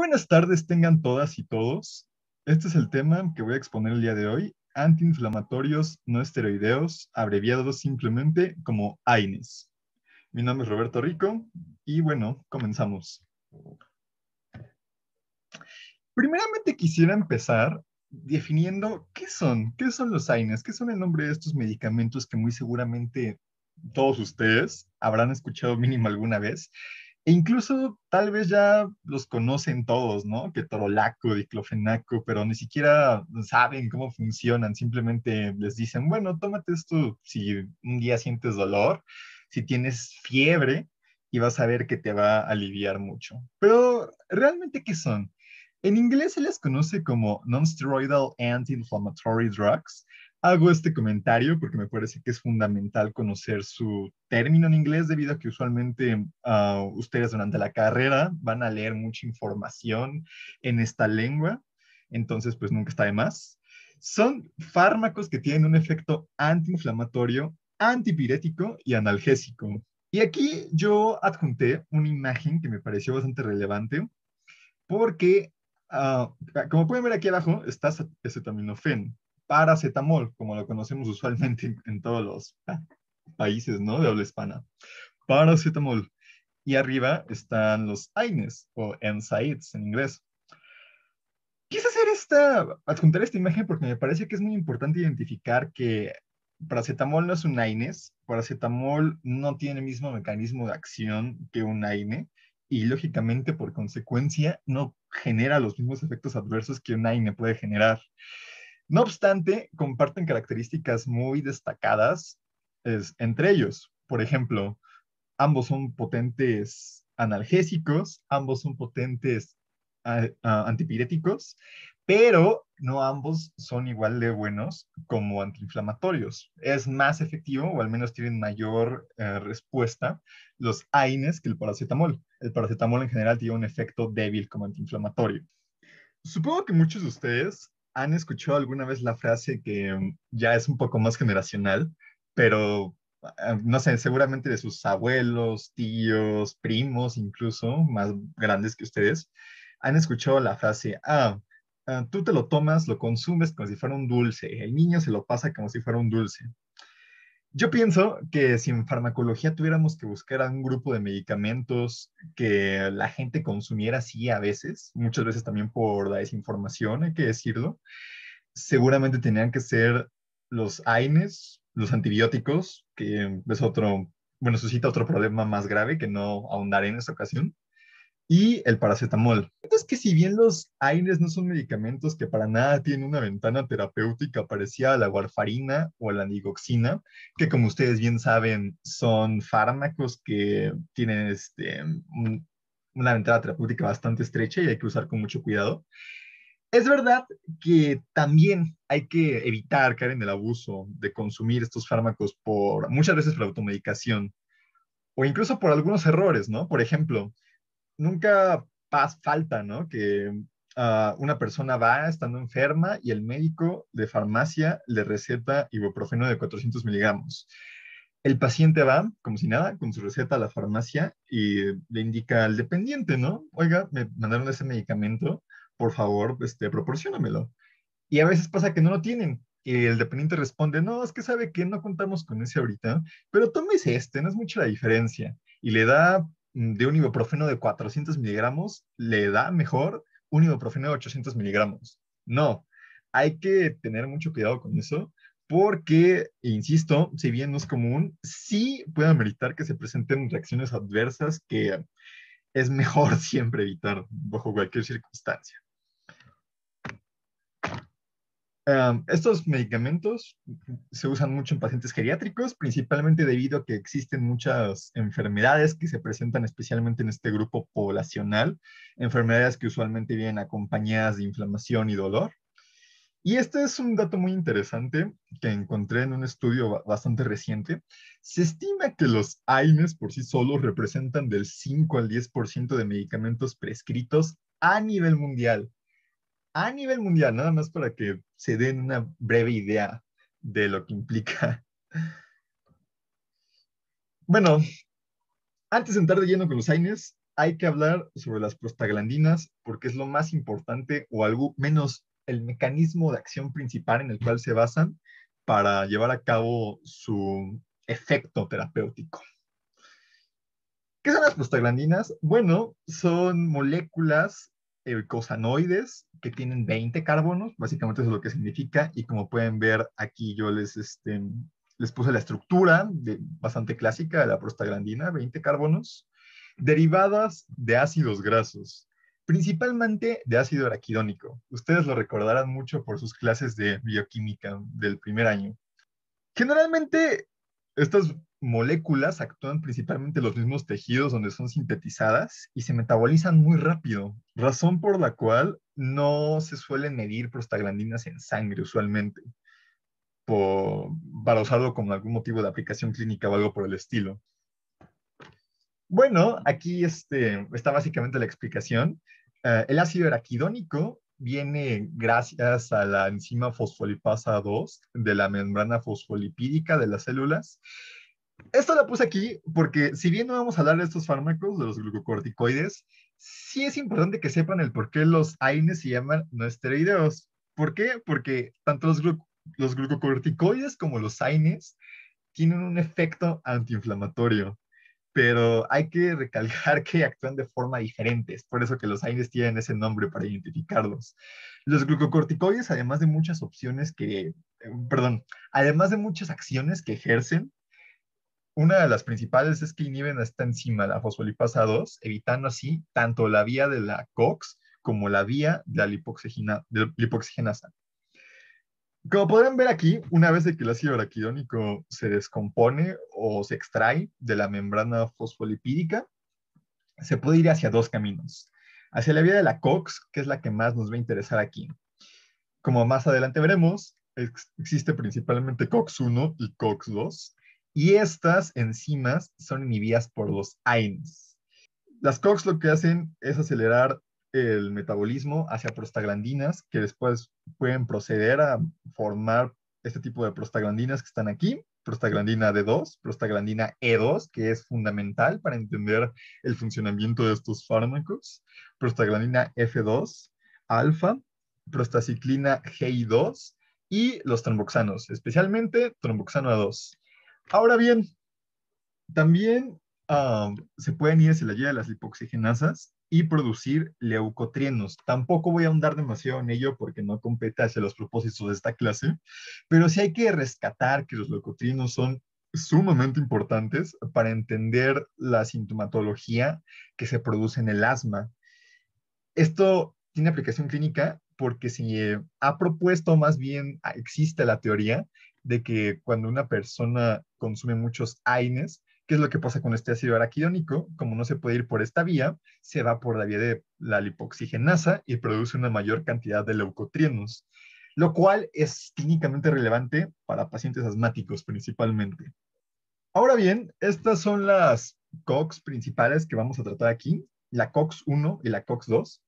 Buenas tardes tengan todas y todos. Este es el tema que voy a exponer el día de hoy, antiinflamatorios no esteroideos, abreviados simplemente como AINES. Mi nombre es Roberto Rico y bueno, comenzamos. Primeramente quisiera empezar definiendo qué son los AINES, qué son el nombre de estos medicamentos que muy seguramente todos ustedes habrán escuchado mínimo alguna vez. E incluso tal vez ya los conocen todos, ¿no? Ketorolaco, diclofenaco, pero ni siquiera saben cómo funcionan. Simplemente les dicen, bueno, tómate esto si un día sientes dolor, si tienes fiebre, y vas a ver que te va a aliviar mucho. Pero, ¿realmente qué son? En inglés se les conoce como non-steroidal anti-inflammatory drugs. Hago este comentario porque me parece que es fundamental conocer su término en inglés debido a que usualmente ustedes durante la carrera van a leer mucha información en esta lengua, entonces pues nunca está de más. Son fármacos que tienen un efecto antiinflamatorio, antipirético y analgésico. Y aquí yo adjunté una imagen que me pareció bastante relevante porque, ah, como pueden ver aquí abajo, está acetaminofén, paracetamol, como lo conocemos usualmente en todos los países, ¿no? De habla hispana. Paracetamol. Y arriba están los AINES o NSAIDs en inglés. Quise adjuntar esta imagen porque me parece que es muy importante identificar que paracetamol no es un AINES, paracetamol no tiene el mismo mecanismo de acción que un AINE y lógicamente por consecuencia no genera los mismos efectos adversos que un AINE puede generar. No obstante, comparten características muy destacadas entre ellos. Por ejemplo, ambos son potentes analgésicos, ambos son potentes antipiréticos, pero no ambos son igual de buenos como antiinflamatorios. Es más efectivo, o al menos tienen mayor respuesta, los AINES que el paracetamol. El paracetamol en general tiene un efecto débil como antiinflamatorio. Supongo que muchos de ustedes han escuchado alguna vez la frase que ya es un poco más generacional, pero no sé, seguramente de sus abuelos, tíos, primos, incluso más grandes que ustedes, han escuchado la frase, tú te lo tomas, lo consumes como si fuera un dulce, el niño se lo pasa como si fuera un dulce. Yo pienso que si en farmacología tuviéramos que buscar algún grupo de medicamentos que la gente consumiera así a veces, muchas veces también por la desinformación, hay que decirlo, seguramente tenían que ser los AINES, los antibióticos, que es otro, bueno, suscita otro problema más grave que no ahondaré en esta ocasión, y el paracetamol. Es que si bien los AINES no son medicamentos que para nada tienen una ventana terapéutica parecida a la warfarina o a la digoxina, que como ustedes bien saben son fármacos que tienen una ventana terapéutica bastante estrecha y hay que usar con mucho cuidado. Es verdad que también hay que evitar caer en el abuso de consumir estos fármacos muchas veces por automedicación o incluso por algunos errores, ¿no? Por ejemplo, nunca falta, ¿no? Que una persona va estando enferma y el médico de farmacia le receta ibuprofeno de 400 miligramos. El paciente va, como si nada, con su receta a la farmacia y le indica al dependiente, ¿no? Oiga, me mandaron ese medicamento, por favor, proporciónamelo. Y a veces pasa que no lo tienen. Y el dependiente responde, no, es que sabe que no contamos con ese ahorita, pero tómese no es mucha la diferencia. Y le da de un ibuprofeno de 400 miligramos, le da mejor un ibuprofeno de 800 miligramos. No, hay que tener mucho cuidado con eso, porque, insisto, si bien no es común, sí puede ameritar que se presenten reacciones adversas que es mejor siempre evitar bajo cualquier circunstancia. Estos medicamentos se usan mucho en pacientes geriátricos, principalmente debido a que existen muchas enfermedades que se presentan especialmente en este grupo poblacional, enfermedades que usualmente vienen acompañadas de inflamación y dolor. Y este es un dato muy interesante que encontré en un estudio bastante reciente. Se estima que los AINES por sí solos representan del 5 al 10% de medicamentos prescritos a nivel mundial, nada más para que se den una breve idea de lo que implica. Bueno, antes de entrar de lleno con los AINES, hay que hablar sobre las prostaglandinas porque es lo más importante o algo menos el mecanismo de acción principal en el cual se basan para llevar a cabo su efecto terapéutico. ¿Qué son las prostaglandinas? Bueno, son moléculas eicosanoides que tienen 20 carbonos, básicamente eso es lo que significa, y como pueden ver aquí yo les puse la estructura bastante clásica de la prostaglandina, 20 carbonos, derivadas de ácidos grasos, principalmente de ácido araquidónico. Ustedes lo recordarán mucho por sus clases de bioquímica del primer año. Generalmente, estas moléculas actúan principalmente en los mismos tejidos donde son sintetizadas y se metabolizan muy rápido, razón por la cual no se suelen medir prostaglandinas en sangre usualmente, por- para usarlo como algún motivo de aplicación clínica o algo por el estilo. Bueno, aquí está básicamente la explicación. El ácido araquidónico viene gracias a la enzima fosfolipasa 2 de la membrana fosfolipídica de las células. Esto lo puse aquí porque si bien no vamos a hablar de estos fármacos, de los glucocorticoides, sí es importante que sepan el por qué los AINES se llaman no esteroideos. ¿Por qué? Porque tanto los glucocorticoides como los AINES tienen un efecto antiinflamatorio, pero hay que recalcar que actúan de forma diferente. Es por eso que los AINES tienen ese nombre para identificarlos. Los glucocorticoides, además de muchas opciones perdón, además de muchas acciones que ejercen, una de las principales es que inhiben esta enzima, la fosfolipasa 2, evitando así tanto la vía de la COX como la vía de la lipoxigenasa. Como podrán ver aquí, una vez de que el ácido araquidónico se descompone o se extrae de la membrana fosfolipídica, se puede ir hacia dos caminos. Hacia la vía de la COX, que es la que más nos va a interesar aquí. Como más adelante veremos, existe principalmente COX-1 y COX-2, y estas enzimas son inhibidas por los AINES. Las COX lo que hacen es acelerar el metabolismo hacia prostaglandinas, que después pueden proceder a formar este tipo de prostaglandinas que están aquí, prostaglandina D2, prostaglandina E2, que es fundamental para entender el funcionamiento de estos fármacos, prostaglandina F2, alfa, prostaciclina GI2 y los tromboxanos, especialmente tromboxano A2. Ahora bien, también se pueden ir hacia la guía de las lipoxigenasas y producir leucotrienos. Tampoco voy a ahondar demasiado en ello porque no compete hacia los propósitos de esta clase, pero sí hay que rescatar que los leucotrienos son sumamente importantes para entender la sintomatología que se produce en el asma. Esto tiene aplicación clínica porque se ha propuesto, más bien existe la teoría de que cuando una persona consume muchos AINES, ¿qué es lo que pasa con este ácido araquidónico? Como no se puede ir por esta vía, se va por la vía de la lipoxigenasa y produce una mayor cantidad de leucotrienos, lo cual es clínicamente relevante para pacientes asmáticos principalmente. Ahora bien, estas son las COX principales que vamos a tratar aquí, la COX-1 y la COX-2.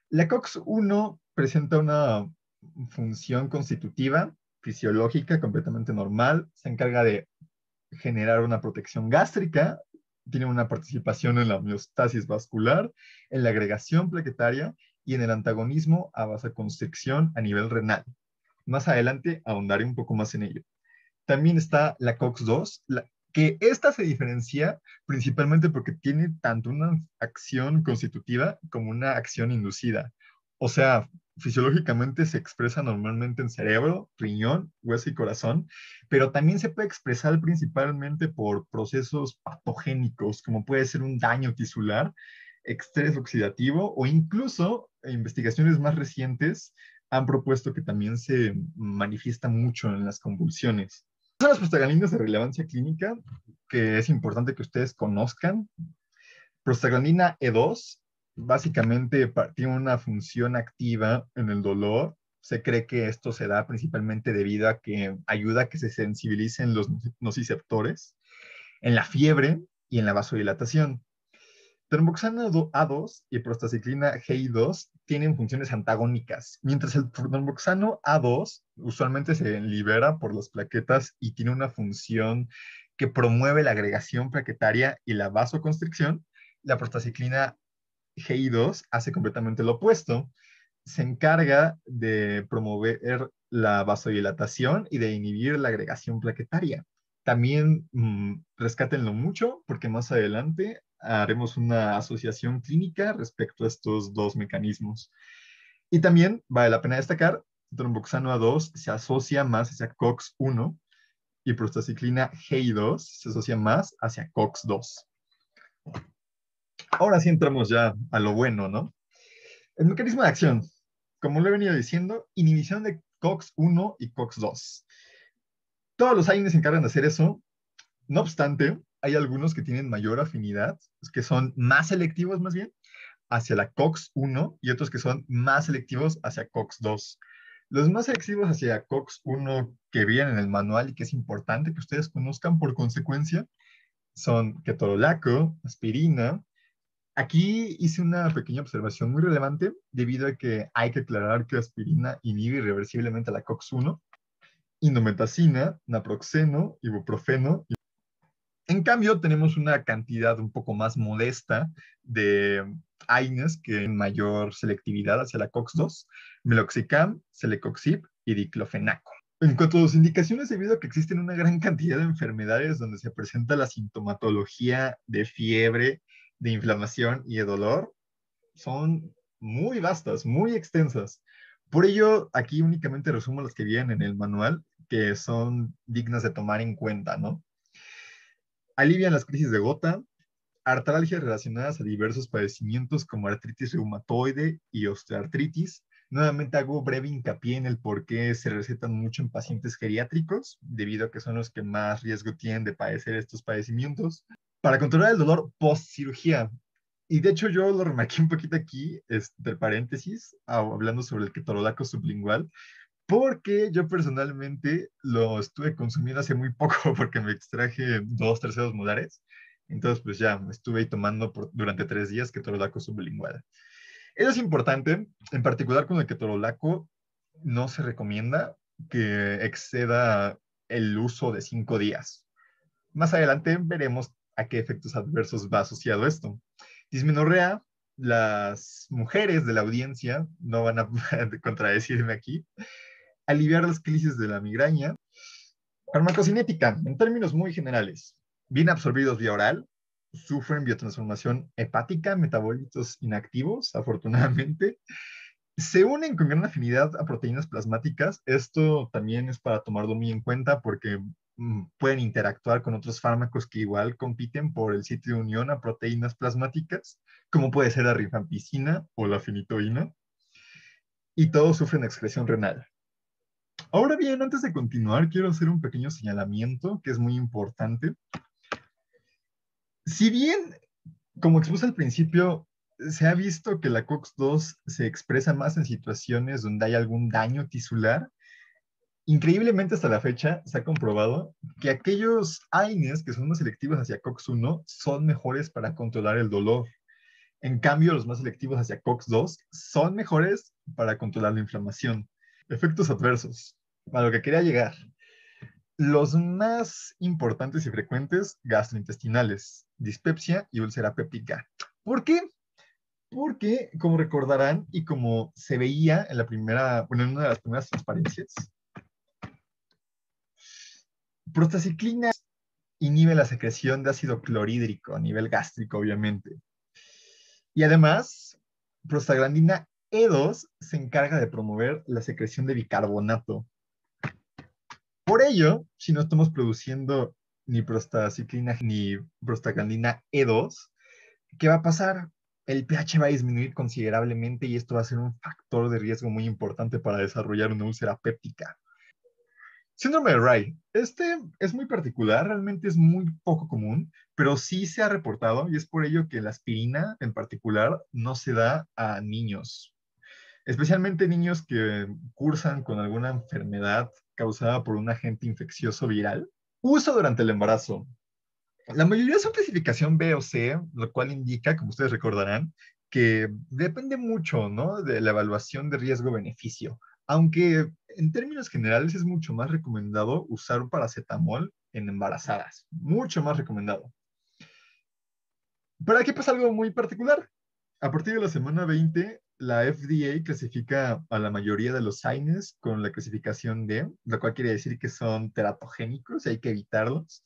La COX-1 presenta una función constitutiva, fisiológica, completamente normal. Se encarga de generar una protección gástrica, tiene una participación en la homeostasis vascular, en la agregación plaquetaria y en el antagonismo a vasoconstricción a nivel renal. Más adelante ahondaré un poco más en ello. También está la COX-2, que esta se diferencia principalmente porque tiene tanto una acción constitutiva como una acción inducida. O sea, fisiológicamente se expresa normalmente en cerebro, riñón, hueso y corazón, pero también se puede expresar principalmente por procesos patogénicos, como puede ser un daño tisular, estrés oxidativo o incluso investigaciones más recientes han propuesto que también se manifiesta mucho en las convulsiones. Son las prostaglandinas de relevancia clínica que es importante que ustedes conozcan. Prostaglandina E2 básicamente tiene una función activa en el dolor. Se cree que esto se da principalmente debido a que ayuda a que se sensibilicen los nociceptores en la fiebre y en la vasodilatación. Tromboxano A2 y prostaciclina GI2 tienen funciones antagónicas, mientras el tromboxano A2 usualmente se libera por las plaquetas y tiene una función que promueve la agregación plaquetaria y la vasoconstricción. La prostaciclina GI2 hace completamente lo opuesto. Se encarga de promover la vasodilatación y de inhibir la agregación plaquetaria. También rescátenlo mucho porque más adelante haremos una asociación clínica respecto a estos dos mecanismos. Y también vale la pena destacar, tromboxano A2 se asocia más hacia COX-1 y prostaciclina GI2 se asocia más hacia COX-2. Ahora sí entramos ya a lo bueno, ¿no? El mecanismo de acción, como lo he venido diciendo, inhibición de COX-1 y COX-2. Todos los AINES se encargan de hacer eso. No obstante, hay algunos que tienen mayor afinidad, que son más selectivos más bien, hacia la COX-1 y otros que son más selectivos hacia COX-2. Los más selectivos hacia COX-1 que vienen en el manual y que es importante que ustedes conozcan por consecuencia son ketorolaco, aspirina. Aquí hice una pequeña observación muy relevante debido a que hay que aclarar que aspirina inhibe irreversiblemente la COX-1, indometacina, naproxeno, ibuprofeno. En cambio, tenemos una cantidad un poco más modesta de AINES que en mayor selectividad hacia la COX-2, meloxicam, celecoxib y diclofenaco. En cuanto a sus indicaciones, debido a que existen una gran cantidad de enfermedades donde se presenta la sintomatología de fiebre, de inflamación y de dolor, son muy vastas, muy extensas. Por ello, aquí únicamente resumo las que vienen en el manual, que son dignas de tomar en cuenta, ¿no? Alivian las crisis de gota, artralgias relacionadas a diversos padecimientos como artritis reumatoide y osteoartritis. Nuevamente hago breve hincapié en el por qué se recetan mucho en pacientes geriátricos, debido a que son los que más riesgo tienen de padecer estos padecimientos. Para controlar el dolor post-cirugía. Y de hecho yo lo remarqué un poquito aquí, entre paréntesis, hablando sobre el ketorolaco sublingual, porque yo personalmente lo estuve consumiendo hace muy poco porque me extraje 2/3 molares. Entonces, pues ya me estuve ahí tomando durante 3 días ketorolaco sublingual. Eso es importante, en particular con el ketorolaco no se recomienda que exceda el uso de 5 días. Más adelante veremos a qué efectos adversos va asociado esto. Dismenorrea, las mujeres de la audiencia no van a contradecirme aquí, aliviar las crisis de la migraña. Farmacocinética, en términos muy generales, bien absorbidos vía oral, sufren biotransformación hepática, metabolitos inactivos, afortunadamente. Se unen con gran afinidad a proteínas plasmáticas. Esto también es para tomarlo muy en cuenta porque pueden interactuar con otros fármacos que igual compiten por el sitio de unión a proteínas plasmáticas, como puede ser la rifampicina o la fenitoína. Y todos sufren excreción renal. Ahora bien, antes de continuar, quiero hacer un pequeño señalamiento que es muy importante. Si bien, como expuse al principio, se ha visto que la COX-2 se expresa más en situaciones donde hay algún daño tisular, increíblemente hasta la fecha se ha comprobado que aquellos AINES que son más selectivos hacia COX-1 son mejores para controlar el dolor. En cambio, los más selectivos hacia COX-2 son mejores para controlar la inflamación. Efectos adversos. A lo que quería llegar. Los más importantes y frecuentes, gastrointestinales, dispepsia y úlcera péptica. ¿Por qué? Porque, como recordarán, y como se veía en la primera, bueno, en una de las primeras transparencias, prostaciclina inhibe la secreción de ácido clorhídrico a nivel gástrico, obviamente. Y además, prostaglandina E2 se encarga de promover la secreción de bicarbonato. Por ello, si no estamos produciendo ni prostaciclina ni prostaglandina E2, ¿qué va a pasar? El pH va a disminuir considerablemente y esto va a ser un factor de riesgo muy importante para desarrollar una úlcera péptica. Síndrome de Rye. Este es muy particular, realmente es muy poco común, pero sí se ha reportado y es por ello que la aspirina en particular no se da a niños, especialmente niños que cursan con alguna enfermedad causada por un agente infeccioso viral. Uso durante el embarazo. La mayoría son clasificación B o C, lo cual indica, como ustedes recordarán, que depende mucho, ¿no?, de la evaluación de riesgo-beneficio. Aunque en términos generales es mucho más recomendado usar paracetamol en embarazadas. Mucho más recomendado. Pero aquí pasa algo muy particular. A partir de la semana 20, la FDA clasifica a la mayoría de los AINES con la clasificación D, lo cual quiere decir que son teratogénicos y hay que evitarlos,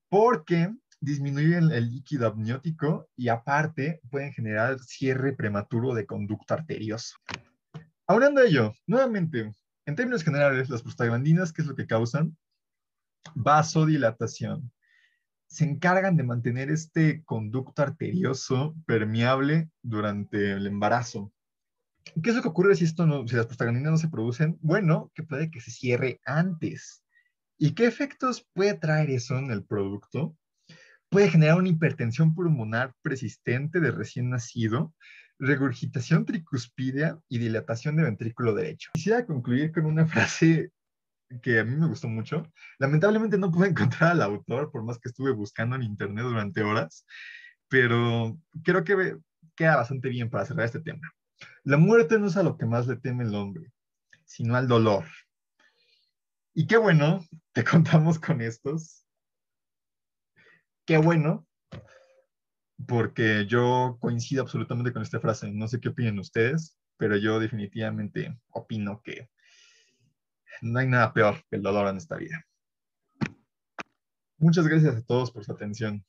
porque disminuyen el líquido amniótico y aparte pueden generar cierre prematuro de conducto arterioso. Hablando de ello, nuevamente, en términos generales, las prostaglandinas, ¿qué es lo que causan? Vasodilatación. Se encargan de mantener este conducto arterioso permeable durante el embarazo. ¿Qué es lo que ocurre si si las prostaglandinas no se producen? Bueno, que puede que se cierre antes. ¿Y qué efectos puede traer eso en el producto? Puede generar una hipertensión pulmonar persistente de recién nacido, regurgitación tricuspidea y dilatación de ventrículo derecho. Quisiera concluir con una frase que a mí me gustó mucho. Lamentablemente no pude encontrar al autor, por más que estuve buscando en internet durante horas, pero creo que queda bastante bien para cerrar este tema. La muerte no es a lo que más le teme el hombre, sino al dolor. Y qué bueno que contamos con estos. Qué bueno, porque yo coincido absolutamente con esta frase. No sé qué opinan ustedes, pero yo definitivamente opino que no hay nada peor que el dolor en esta vida. Muchas gracias a todos por su atención.